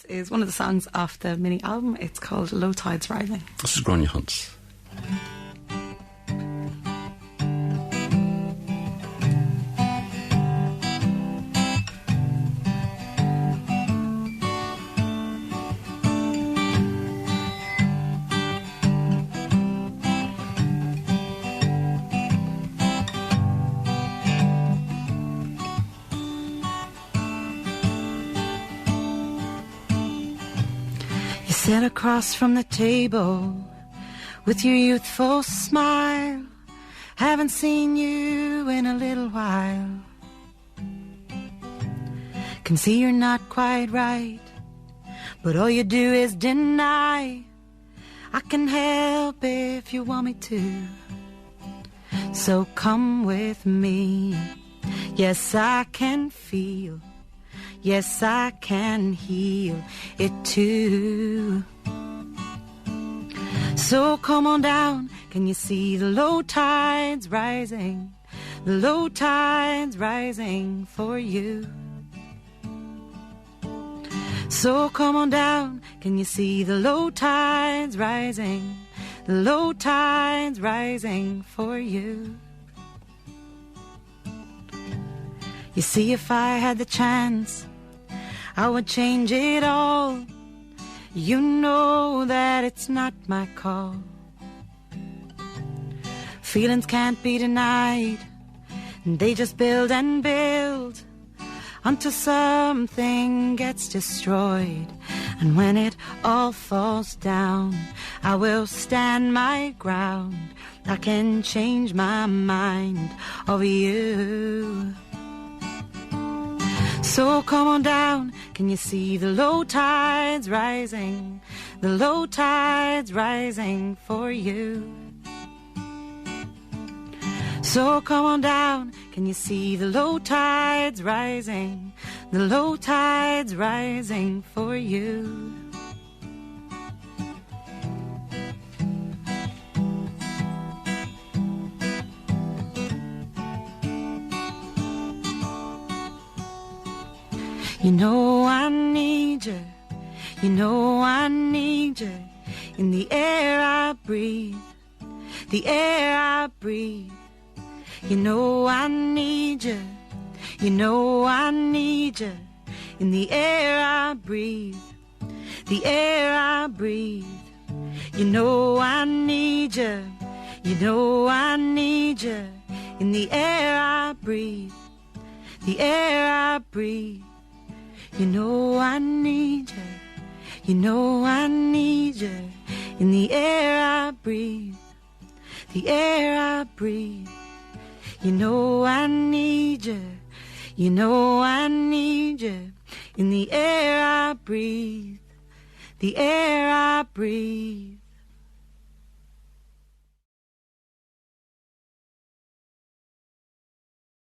Is one of the songs off the mini album. It's called Low Tides Rising. This is Gráinne Hunts. Sit across from the table with your youthful smile. Haven't seen you in a little while. Can see you're not quite right, but all you do is deny. I can help if you want me to, so come with me. Yes, I can feel. Yes, I can heal it too. So come on down, can you see the low tides rising? The low tides rising for you. So come on down, can you see the low tides rising? The low tides rising for you. You see, if I had the chance, I would change it all. You know that it's not my call. Feelings can't be denied, they just build and build until something gets destroyed. And when it all falls down, I will stand my ground. I can change my mind over you. So come on down, can you see the low tides rising? The low tides rising for you. So come on down, can you see the low tides rising? The low tides rising for you. You know I need you, you know I need you. In the air I breathe, the air I breathe. You know I need you, you know I need you. In the air I breathe, the air I breathe. You know I need you, you know I need you. In the air I breathe, the air I breathe. You know I need you, you know I need you. In the air I breathe, the air I breathe. You know I need you, you know I need you. In the air I breathe, the air I breathe.